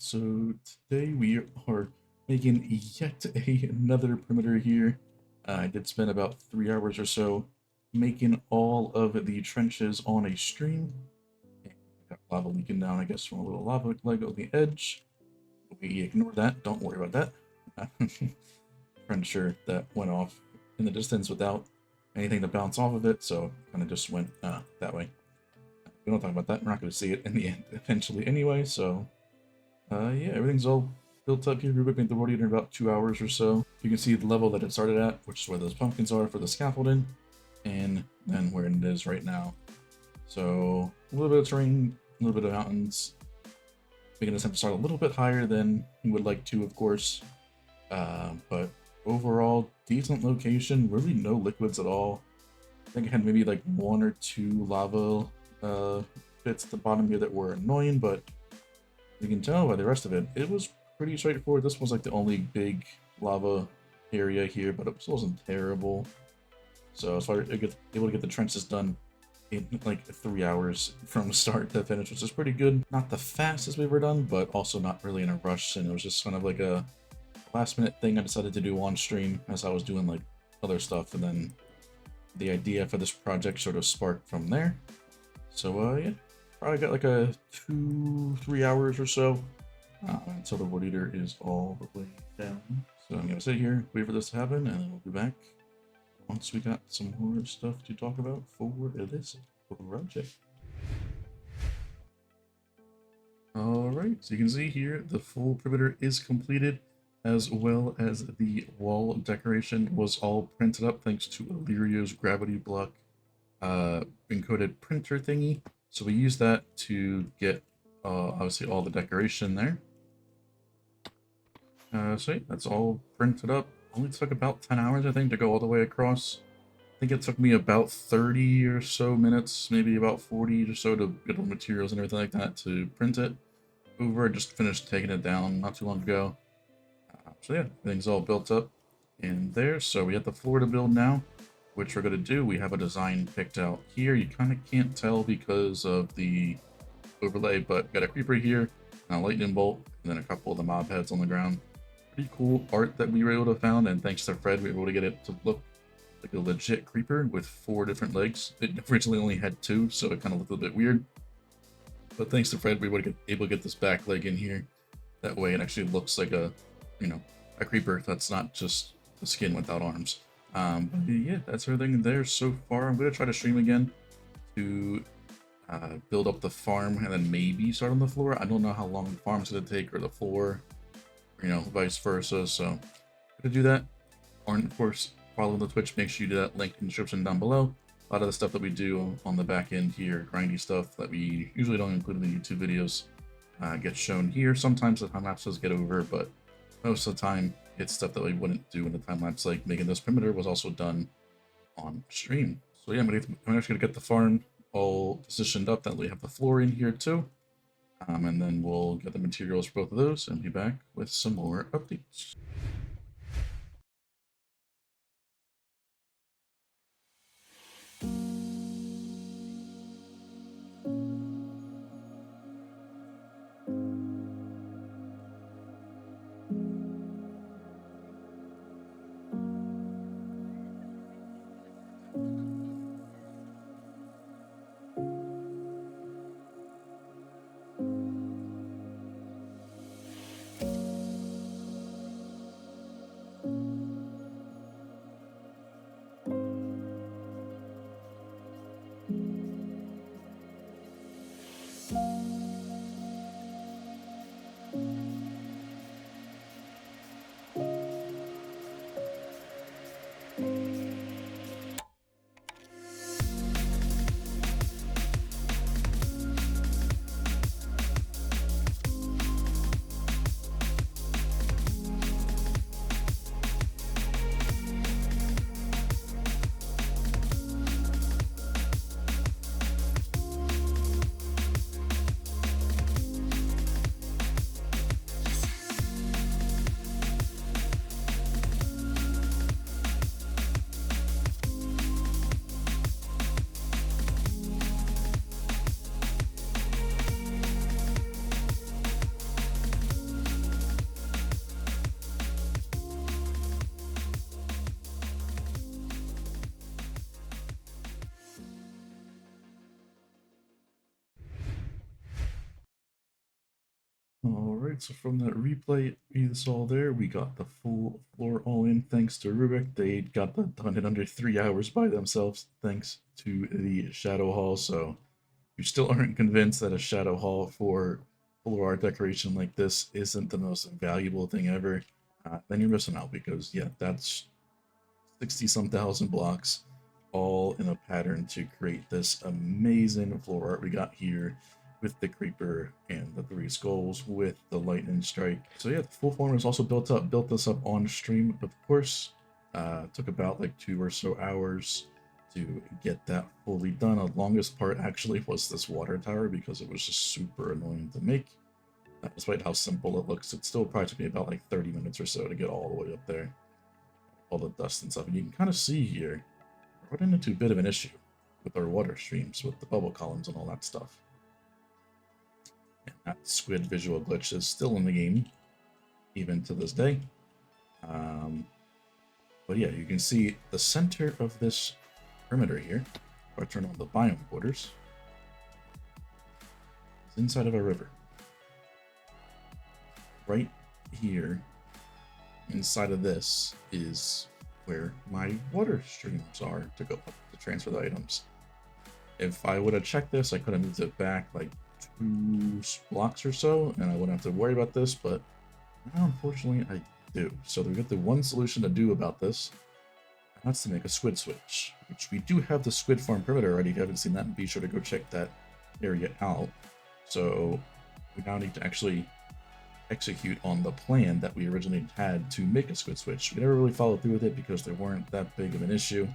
So today we are making yet another perimeter here. I did spend about 3 hours or so making all of the trenches on a stream. And got lava leaking down, I guess, from a little lava leg on the edge. We ignore that, don't worry about that. Pretty sure that went off in the distance without anything to bounce off of it, so kind of just went that way. We don't talk about that, we're not going to see it in the end eventually anyway, so yeah, everything's all built up here. We're whipping the road in about 2 hours or so. You can see the level that it started at, which is where those pumpkins are for the scaffolding, and then where it is right now. So a little bit of terrain, a little bit of mountains, making this have to start a little bit higher than you would like to, of course. But overall, decent location, really no liquids at all. I think I had maybe like 1 or 2 lava bits at the bottom here that were annoying, but you can tell by the rest of it, it was pretty straightforward. This was like the only big lava area here, but it wasn't terrible. So as far as able to get the trenches done in like 3 hours from start to finish, which is pretty good. Not the fastest we've ever done, but also not really in a rush, and it was just kind of like a last minute thing I decided to do on stream as I was doing like other stuff, and then the idea for this project sort of sparked from there. So yeah, probably got like a 2-3 hours or so until the wood eater is all the way down. So I'm gonna sit here, wait for this to happen, and then we'll be back once we got some more stuff to talk about for this project. Alright, so you can see here the full perimeter is completed, as well as the wall decoration was all printed up thanks to Illyrio's gravity block encoded printer thingy. So we use that to get obviously all the decoration there. So yeah, that's all printed up. Only took about 10 hours, I think, to go all the way across. I think it took me about 30 or so minutes, maybe about 40 or so, to get all the materials and everything like that to print it over. I just finished taking it down not too long ago. So yeah, everything's all built up in there. So we have the floor to build now, which we're going to do. We have a design picked out here. You kind of can't tell because of the overlay, but got a creeper here, a lightning bolt, and then a couple of the mob heads on the ground. Pretty cool art that we were able to find, and thanks to Fred, we were able to get it to look like a legit creeper with 4 different legs. It originally only had 2, so it kind of looked a little bit weird. But thanks to Fred, we were able to get this back leg in here. That way it actually looks like a, you know, a creeper that's not just the skin without arms. But yeah, that's everything there so far. I'm going to try to stream again to build up the farm and then maybe start on the floor. I don't know how long the farm's going to take or the floor, or, you know, vice versa. So I'm going to do that. Or of course, follow the Twitch. Make sure you do that link in the description down below. A lot of the stuff that we do on the back end here, grindy stuff that we usually don't include in the YouTube videos, gets shown here. Sometimes the time lapses get over, but most of the time it's stuff that we wouldn't do in the time lapse, like making this perimeter was also done on stream. So yeah, I'm actually gonna get the farm all positioned up, that we have the floor in here too. And then we'll get the materials for both of those and be back with some more updates. Alright, so from that replay you saw there, we got the full floor all in thanks to Rubik. They got that done in under 3 hours by themselves thanks to the Shadow Hall, so if you still aren't convinced that a Shadow Hall for floor art decoration like this isn't the most valuable thing ever, then you're missing out because, yeah, that's 60-some thousand blocks all in a pattern to create this amazing floor art we got here with the creeper and the 3 skulls with the lightning strike. So yeah, the full form is also built this up on stream, of course. Took about like 2 or so hours to get that fully done. The longest part actually was this water tower because it was just super annoying to make. Despite how simple it looks, it still probably took me about like 30 minutes or so to get all the way up there. All the dust and stuff. And you can kind of see here, we're running into a bit of an issue with our water streams, with the bubble columns and all that stuff. And that squid visual glitch is still in the game, even to this day. But yeah, you can see the center of this perimeter here, if I turn on the biome borders, is inside of a river. Right here, inside of this, is where my water streams are to go up to transfer the items. If I would have checked this, I could have moved it back like 2 blocks or so, and I wouldn't have to worry about this, but now unfortunately I do. So we've got the one solution to do about this, and that's to make a squid switch, which we do have the squid farm perimeter already. If you haven't seen that, be sure to go check that area out. So we now need to actually execute on the plan that we originally had to make a squid switch. We never really followed through with it because they weren't that big of an issue.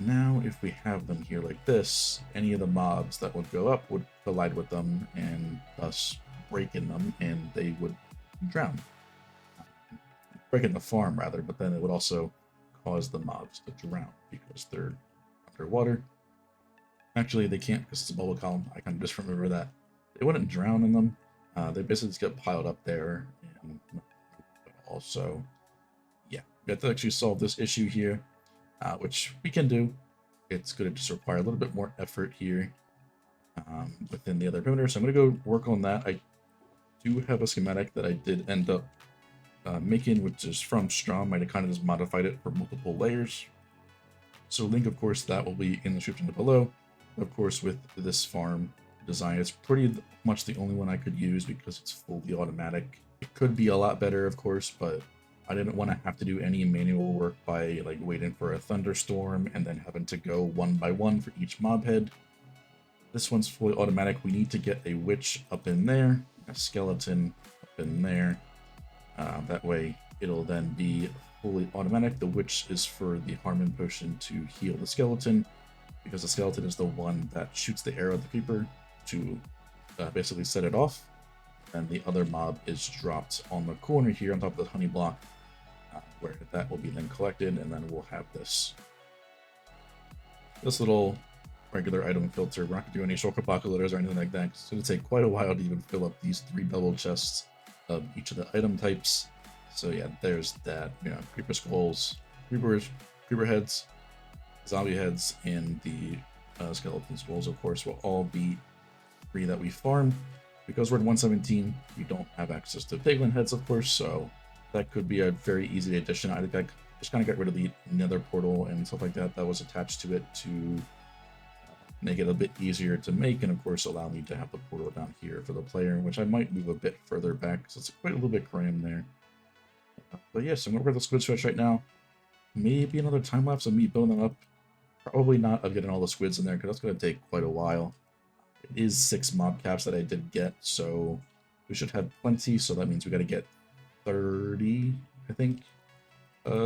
Now, if we have them here like this, any of the mobs that would go up would collide with them and thus break in them, and they would drown. Break in the farm, rather, but then it would also cause the mobs to drown because they're underwater. Actually, they can't because it's a bubble column. I kind of just remember that. They wouldn't drown in them. They basically just get piled up there, and also, yeah, we have to actually solve this issue here, which we can do. It's going to just require a little bit more effort here within the other perimeter, so I'm going to go work on that. I do have a schematic that I did end up making, which is from Strom. I kind of just modified it for multiple layers. So link, of course, that will be in the description below. Of course, with this farm design, it's pretty much the only one I could use because it's fully automatic. It could be a lot better, of course, but I didn't want to have to do any manual work by like waiting for a thunderstorm and then having to go one by one for each mob head. This one's fully automatic. We need to get a witch up in there, a skeleton up in there. That way it'll then be fully automatic. The witch is for the Harmon potion to heal the skeleton, because the skeleton is the one that shoots the arrow at the creeper to basically set it off. And the other mob is dropped on the corner here on top of the honey block, where that will be then collected, and then we'll have this little regular item filter. We're not going to do any shortcut block loaders or anything like that. It's going to take quite a while to even fill up these 3 double chests of each of the item types. So yeah, there's that. You know, creeper skulls, creeper heads, zombie heads, and the skeleton skulls, of course, will all be 3 that we farm. Because we're at 117, we don't have access to piglin heads, of course, so that could be a very easy addition. I think I just kind of got rid of the nether portal and stuff like that that was attached to it to make it a bit easier to make, and of course allow me to have the portal down here for the player, which I might move a bit further back because it's quite a little bit crammed there. But yeah, so I'm going to work the squid switch right now. Maybe another time lapse of me building them up. Probably not of getting all the squids in there because that's going to take quite a while. It is 6 mob caps that I did get, so we should have plenty. So that means we got to get 30, I think,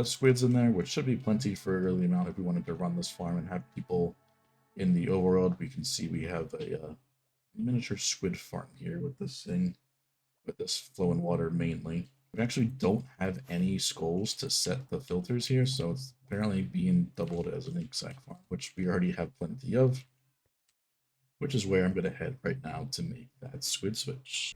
squids in there, which should be plenty for the amount if we wanted to run this farm and have people in the overworld. We can see we have a miniature squid farm here with this thing, with this flowing water mainly. We actually don't have any skulls to set the filters here, so it's apparently being doubled as an exact farm, which we already have plenty of, which is where I'm going to head right now to make that squid switch.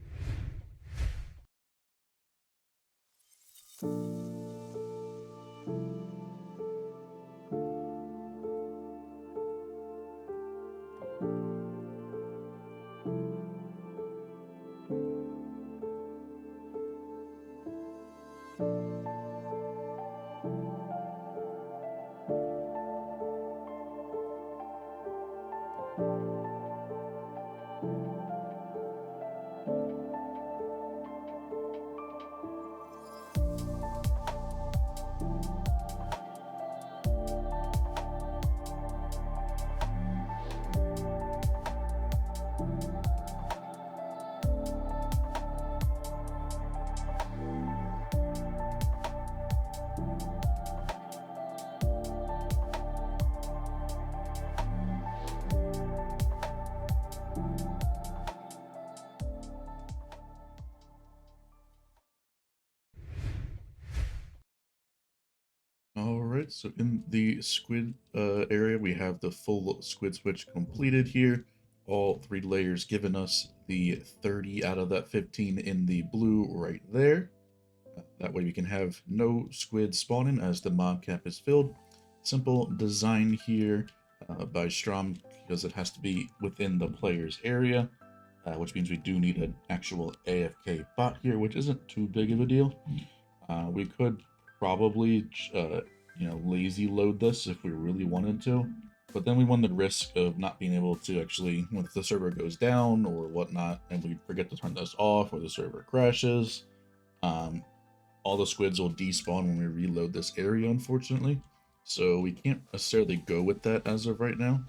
Alright, so in the squid area, we have the full squid switch completed here. All 3 layers giving us the 30 out of that 15 in the blue right there. That way we can have no squid spawning as the mob cap is filled. Simple design here by Strom because it has to be within the player's area, which means we do need an actual AFK bot here, which isn't too big of a deal. We could probably, lazy load this if we really wanted to, but then we run the risk of not being able to actually, if the server goes down or whatnot, and we forget to turn this off or the server crashes, all the squids will despawn when we reload this area, unfortunately. So we can't necessarily go with that as of right now.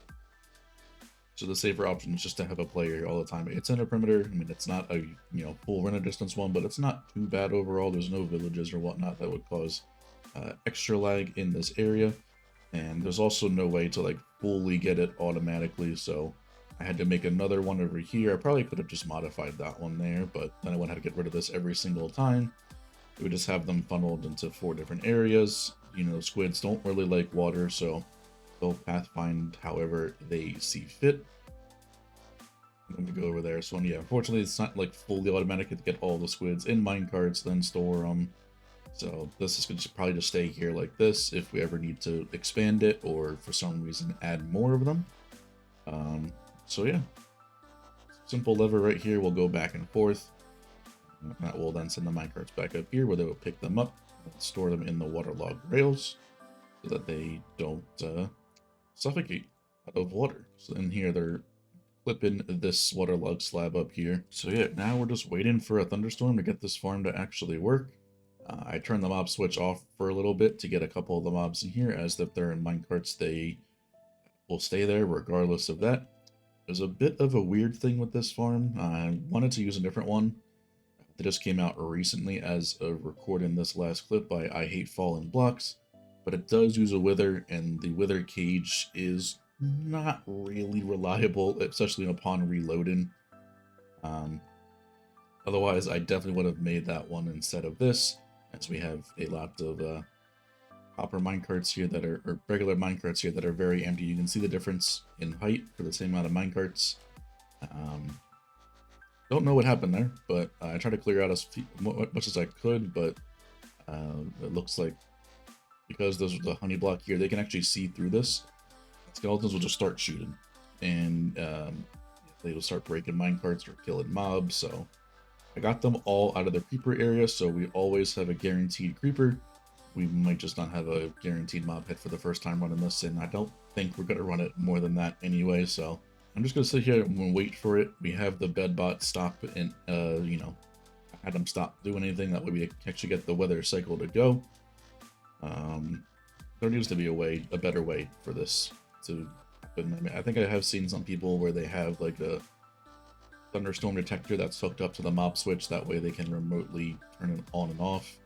So the safer option is just to have a player all the time. It's in a perimeter. I mean, it's not a full render distance one, but it's not too bad overall. There's no villages or whatnot that would cause extra lag in this area, and there's also no way to like fully get it automatically. So I had to make another one over here. I probably could have just modified that one there, but then I would have to get rid of this every single time. We just have them funneled into 4 different areas. Squids don't really like water, so they'll pathfind however they see fit. Let me go over there. So yeah, unfortunately it's not like fully automatic to get all the squids in minecarts, then store them. So this is going to probably just stay here like this if we ever need to expand it or for some reason add more of them. So yeah, simple lever right here will go back and forth. That will then send the minecarts back up here where they will pick them up and store them in the waterlogged rails so that they don't suffocate out of water. So in here they're clipping this waterlogged slab up here. So yeah, now we're just waiting for a thunderstorm to get this farm to actually work. I turned the mob switch off for a little bit to get a couple of the mobs in here, as if they're in minecarts they will stay there regardless of that. There's a bit of a weird thing with this farm. I wanted to use a different one that just came out recently as of recording this last clip by I Hate Fallen Blocks, but it does use a wither, and the wither cage is not really reliable, especially upon reloading. Otherwise, I definitely would have made that one instead of this, as we have a lot of copper minecarts here that are, or regular minecarts here that are very empty. You can see the difference in height for the same amount of minecarts. Don't know what happened there, but I tried to clear out as much as I could, but it looks like because there's the honey block here, they can actually see through this. Skeletons will just start shooting, and they will start breaking minecarts or killing mobs. So I got them all out of the creeper area, so we always have a guaranteed creeper. We might just not have a guaranteed mob hit for the first time running this, and I don't think we're going to run it more than that anyway, so I'm just going to sit here and wait for it. We have the bed bot stop and, had them stop doing anything. That way we actually get the weather cycle to go. There needs to be a better way for this to happen. I mean, I think I have seen some people where they have like a thunderstorm detector that's hooked up to the mob switch. That way they can remotely turn it on and off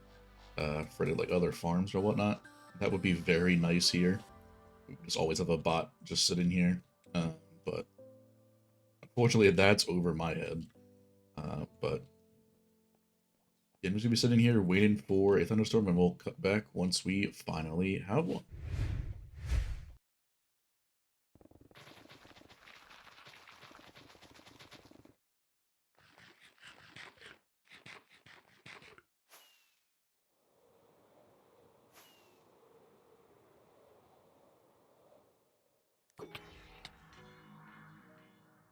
for like other farms or whatnot. That would be very nice here. We just always have a bot just sitting here, but unfortunately that's over my head. But yeah, I'm just gonna be sitting here waiting for a thunderstorm, and we'll cut back once we finally have one.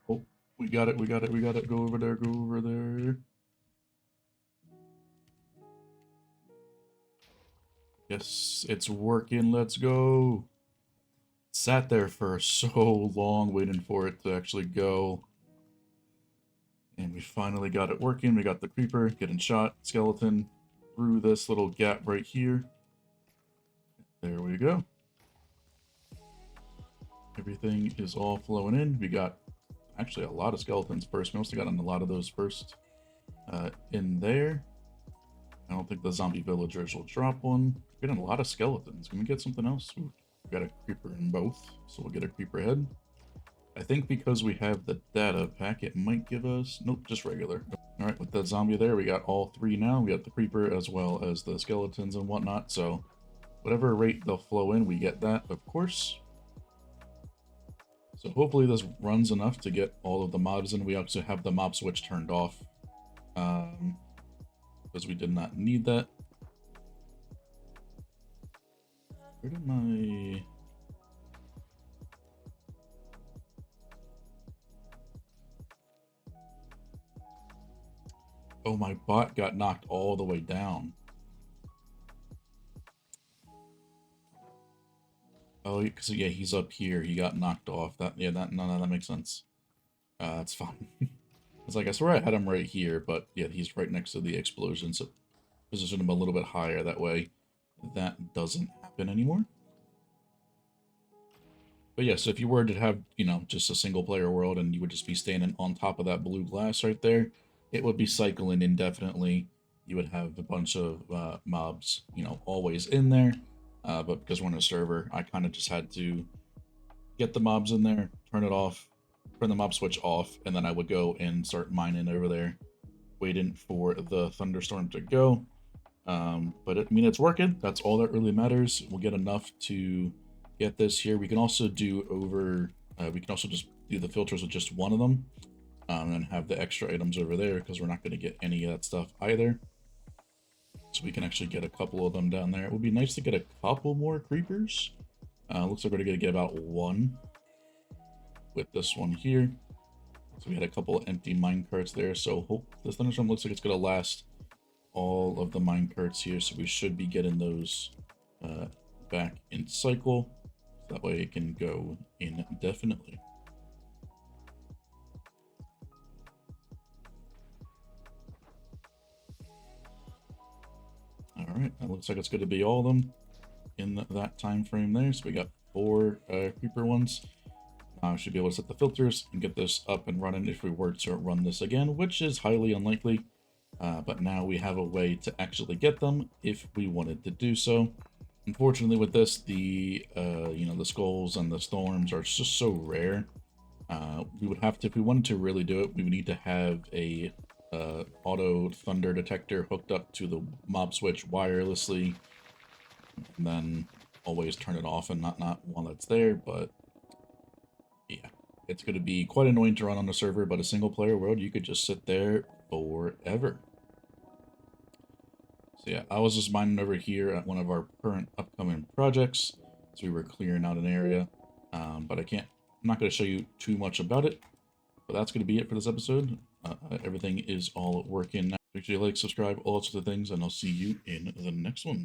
Oh, we got it, we got it, we got it. Go over there, go over there. Yes, it's working. Let's go. Sat there for so long waiting for it to actually go. And we finally got it working. We got the creeper getting shot, skeleton through this little gap right here. There we go. Everything is all flowing in. We got actually a lot of skeletons first. We must have gotten a lot of those first in there. I don't think the zombie villagers will drop one. We're getting a lot of skeletons. Can we get something else? Ooh, we got a creeper in both, so we'll get a creeper head. I think because we have the data pack, it might give us... Nope, just regular. Alright, with that zombie there, we got all 3 now. We got the creeper as well as the skeletons and whatnot, so whatever rate they'll flow in, we get that, of course. So hopefully this runs enough to get all of the mobs in. We also have the mob switch turned off, because we did not need that. Where did my... Oh, my bot got knocked all the way down. Oh, because yeah, he's up here. He got knocked off. That no, that makes sense. That's fine. It's like I swear I had him right here, but yeah, he's right next to the explosion, so position him a little bit higher. That way, that doesn't happen anymore. But yeah, so if you were to have, you know, just a single player world and you would just be standing on top of that blue glass right there, it would be cycling indefinitely. You would have a bunch of mobs, you know, always in there. But because we're on a server, I kind of just had to get the mobs in there, turn it off, turn the mob switch off, and then I would go and start mining over there, waiting for the thunderstorm to go. But I mean, it's working. That's all that really matters. We'll get enough to get this here. We can also do over, we can also just do the filters with just one of them, and have the extra items over there, because we're not going to get any of that stuff either. So we can actually get a couple of them down there. It would be nice to get a couple more creepers. Looks like we're going to get about one with this one here. So we had a couple of empty mine carts there. So hope this thunderstorm looks like it's going to last all of the mine carts here. So we should be getting those back in cycle. So that way it can go indefinitely. All right, that looks like it's going to be all of them in that time frame there. So we got 4 creeper ones. We should be able to set the filters and get this up and running if we were to run this again, which is highly unlikely. But now we have a way to actually get them if we wanted to do so. Unfortunately, with this, the you know, the skulls and the storms are just so rare. We would have to, if we wanted to really do it, we would need to have a auto thunder detector hooked up to the mob switch wirelessly, and then always turn it off and not while it's there. But yeah, it's going to be quite annoying to run on the server, but a single player world, you could just sit there forever. So yeah, I was just mining over here at one of our current upcoming projects, so we were clearing out an area, but I'm not going to show you too much about it. But that's going to be it for this episode. Everything is all working now. Make sure you like, subscribe, all sorts of things, and I'll see you in the next one.